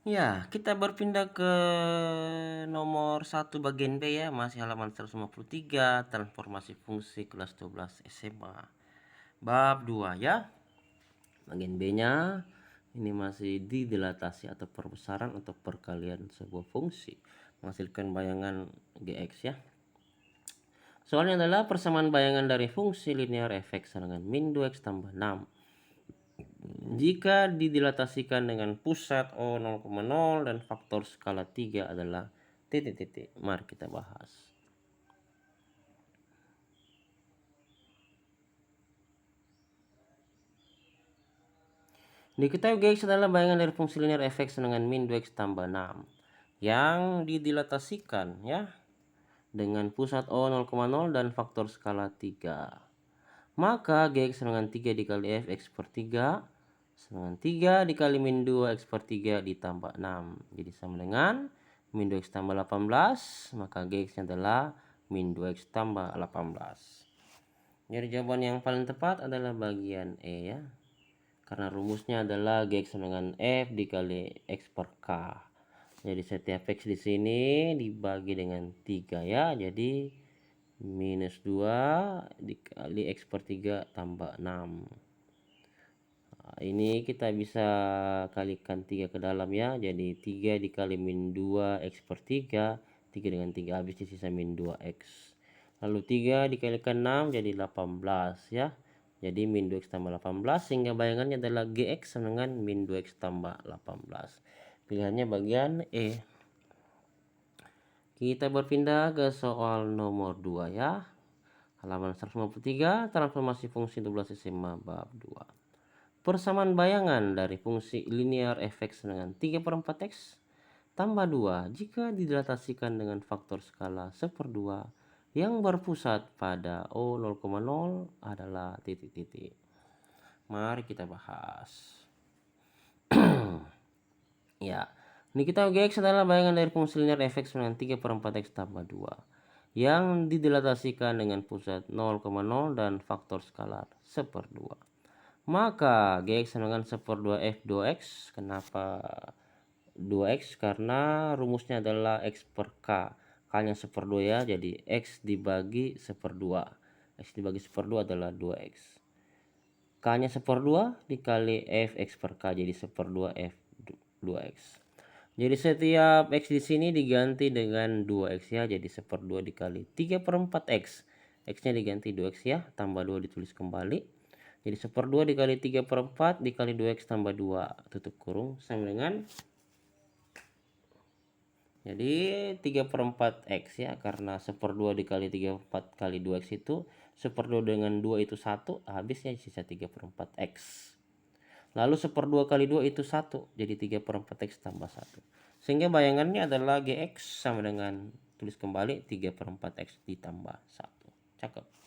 Ya, kita berpindah ke nomor 1 bagian B ya, masih halaman 153, transformasi fungsi kelas 12 SMA. Bab 2 ya. Bagian B-nya ini masih didilatasi atau perbesaran atau perkalian sebuah fungsi menghasilkan bayangan GX ya. Soalnya adalah persamaan bayangan dari fungsi linear fx dengan min 2x tambah 6. Jika didilatasikan dengan pusat O 0,0 dan faktor skala 3 adalah titik-titik. Mari kita bahas. Diketahui GX adalah bayangan dari fungsi linear fx dengan min 2x tambah 6 yang didilatasikan ya dengan pusat O 0,0 dan faktor skala 3. Maka GX dengan 3 dikali fx per 3 dengan 3 dikali min 2 x per 3 ditambah 6. Jadi sama dengan min 2x tambah 18, maka GX adalah min 2x tambah 18. Jadi jawaban yang paling tepat adalah bagian E ya. Karena rumusnya adalah GX sama dengan F dikali X per K. Jadi setiap X di sini dibagi dengan 3 ya. Jadi minus 2 dikali X per 3 tambah 6. Nah, ini kita bisa kalikan 3 ke dalam ya. Jadi 3 dikali min 2 X per 3. 3 dengan 3 habis sisa min 2X. Lalu 3 dikalikan 6 jadi 18 ya. Jadi min 2x tambah 18 sehingga bayangannya adalah GX sama dengan min 2x tambah 18. Pilihannya bagian E. Kita berpindah ke soal nomor 2 ya. Halaman 153, transformasi fungsi 12 SMA bab 2. Persamaan bayangan dari fungsi linear fx dengan 3/4x tambah 2 jika didilatasikan dengan faktor skala 1/2 yang berpusat pada O 0,0 adalah titik-titik. Mari kita bahas. Ya, ini kita GX adalah bayangan dari fungsi linear fx dengan 3/4x tambah 2 yang didilatasikan dengan pusat 0,0 dan faktor skalar 1/2. Maka GX sama dengan 1/2 F2X. Kenapa 2X? Karena rumusnya adalah X per K. K-nya 1/2 ya, jadi X dibagi 1/2. X dibagi 1/2 adalah 2X. K-nya 1/2 dikali Fx per K, jadi 1/2 F2X. Jadi setiap X di sini diganti dengan 2X ya, jadi 1/2 dikali 3/4X. X-nya diganti 2X ya, tambah 2 ditulis kembali. Jadi 1/2 dikali 3/4 dikali 2x tambah 2 tutup kurung sama dengan, jadi 3/4x ya, karena 1/2 dikali 3/4 kali 2x itu 1/2 dengan 2 itu 1, habisnya sisa 3/4x. Lalu 1/2 kali 2 itu 1, jadi 3/4x tambah 1. Sehingga bayangannya adalah GX sama dengan, tulis kembali, 3/4x ditambah 1. Cakep.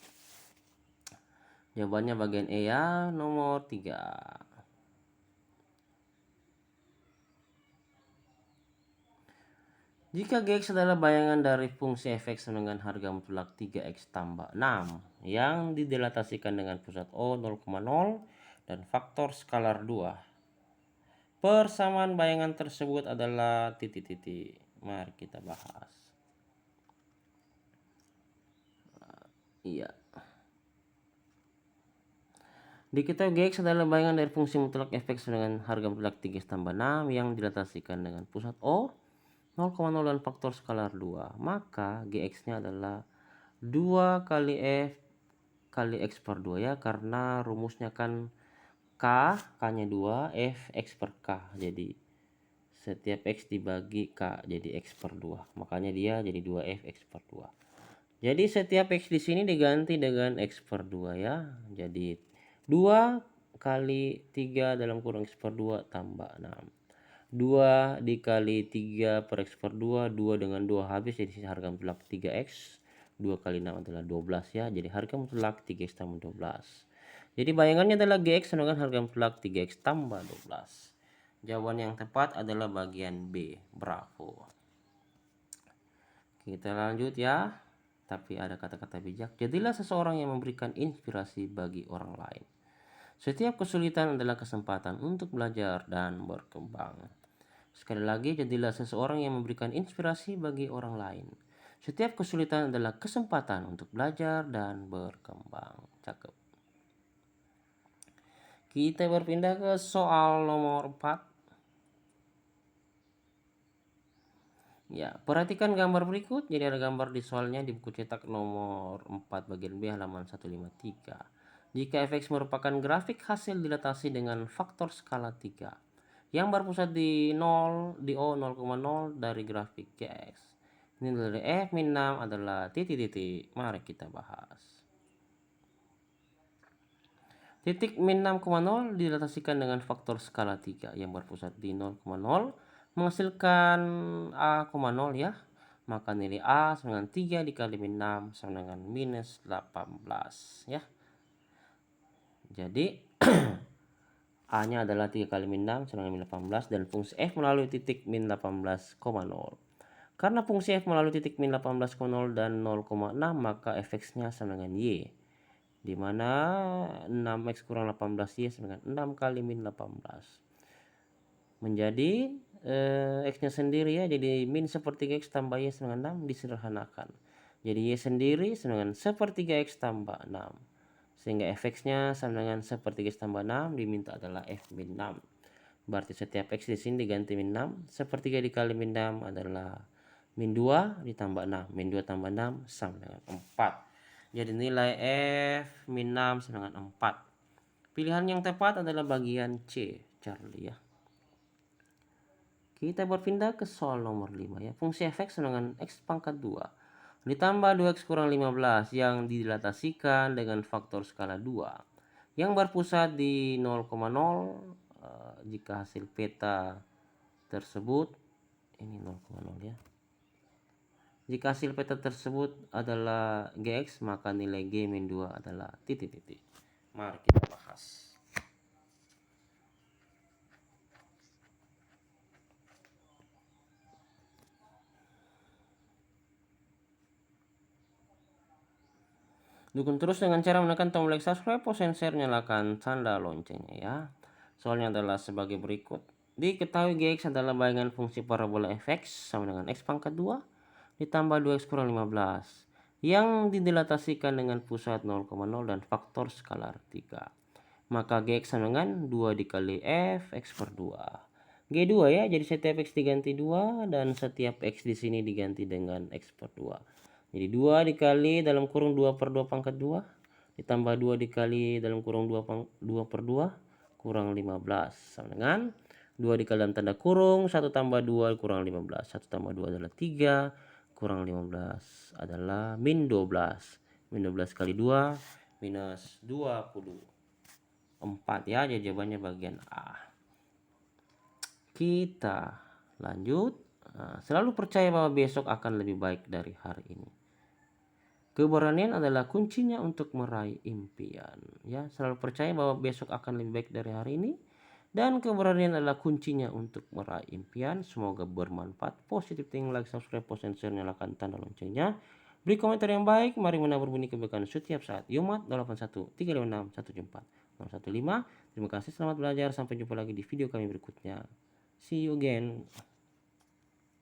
Jawabannya bagian E ya, nomor 3. Jika GX adalah bayangan dari fungsi fx dengan harga mutlak 3x tambah 6 yang didilatasikan dengan pusat O 0,0 dan faktor skalar 2. Persamaan bayangan tersebut adalah titik-titik. Mari kita bahas. Iya. Diketahui GX adalah bayangan dari fungsi mutlak fx dengan harga mutlak 3x tambah 6 yang didilatasikan dengan pusat O 0,0 dan faktor skalar 2. Maka GX-nya adalah 2 kali F kali X per 2 ya, karena rumusnya kan K-nya 2, F X per K. Jadi setiap X dibagi K jadi X per 2. Makanya dia jadi 2F X per 2. Jadi setiap X di sini diganti dengan X per 2 ya. Jadi 2 kali 3 dalam kurung X per 2 tambah 6. 2 dikali 3 per X per 2, 2 dengan 2 habis, jadi sisa harga mutlak 3X. 2 kali 6 adalah 12 ya, jadi harga mutlak 3X tambah 12. Jadi bayangannya adalah GX sama dengan harga mutlak 3X tambah 12. Jawaban yang tepat adalah bagian B. Bravo. Kita lanjut ya. Tapi ada kata-kata bijak. Jadilah seseorang yang memberikan inspirasi bagi orang lain. Setiap kesulitan adalah kesempatan untuk belajar dan berkembang. Sekali lagi, jadilah seseorang yang memberikan inspirasi bagi orang lain. Setiap kesulitan adalah kesempatan untuk belajar dan berkembang. Cakep. Kita berpindah ke soal nomor 4. Ya, perhatikan gambar berikut. Jadi ada gambar di soalnya di buku cetak nomor 4 bagian B halaman 153. Jika fx merupakan grafik hasil dilatasi dengan faktor skala 3 yang berpusat di 0, di O 0,0 dari grafik Gx. Nilai dari F min 6 adalah titik-titik. Mari kita bahas. Titik min 6,0 dilatasikan dengan faktor skala 3 yang berpusat di 0,0 menghasilkan A,0 ya. Maka nilai A sama dengan 3 dikali min 6 sama dengan minus 18 ya. Jadi A nya adalah 3 kali min 6 sama dengan min 18 dan fungsi F melalui titik min 18,0. Karena fungsi F melalui titik min 18,0 dan 0,6 maka fx nya sama dengan Y, di mana 6x kurang 18y sama dengan 6 kali min 18 menjadi x nya sendiri ya, jadi min sepertiga x tambah y sama dengan 6 disederhanakan, jadi y sendiri sama dengan sepertiga x tambah 6 sehingga fx nya sama dengan sepertiga x tambah 6 diminta adalah f min 6. Berarti setiap x di sini diganti min 6, sepertiga dikali min 6 adalah min 2 ditambah 6, min 2 tambah 6 sama dengan 4. Jadi nilai F min 6 sama dengan 4. Pilihan yang tepat adalah bagian C, Charlie ya. Kita berpindah ke soal nomor 5 ya. Fungsi fx sama dengan x pangkat 2 ditambah 2x kurang 15 yang dilatasikan dengan faktor skala 2 yang berpusat di 0,0 jika hasil peta tersebut ini 0,0 ya. Jika hasil peta tersebut adalah Gx maka nilai G min 2 adalah titik-titik. Mari kita bahas. Dukung terus dengan cara menekan tombol like, subscribe, post, and share, nyalakan tanda loncengnya ya. Soalnya adalah sebagai berikut. Diketahui Gx adalah bayangan fungsi parabola fx sama dengan x pangkat 2 ditambah 2x kurang 15 yang didilatasikan dengan pusat 0,0 dan faktor skalar 3. Maka Gx sama dengan 2 dikali f x per 2. G2 ya, jadi setiap x diganti 2 dan setiap x di sini diganti dengan x per 2. Jadi 2 dikali dalam kurung 2 per 2 pangkat 2 ditambah 2 dikali dalam kurung 2 per 2 kurang 15 sama dengan 2 dikali dalam tanda kurung 1 tambah 2 kurang 15. 1 tambah 2 adalah 3 kurang 15 adalah min 12. Min 12 kali 2 minus 24 ya. Jadi jawabannya bagian A. Kita lanjut. Selalu percaya bahwa besok akan lebih baik dari hari ini. Keberanian adalah kuncinya untuk meraih impian. Ya, selalu percaya bahwa besok akan lebih baik dari hari ini. Dan keberanian adalah kuncinya untuk meraih impian. Semoga bermanfaat. Positif thinking, like, subscribe, post, and share, nyalakan tanda loncengnya. Beri komentar yang baik. Mari menabur bunyi kebaikan setiap saat. Yomat 81 356 174 015. Terima kasih, selamat belajar. Sampai jumpa lagi di video kami berikutnya. See you again.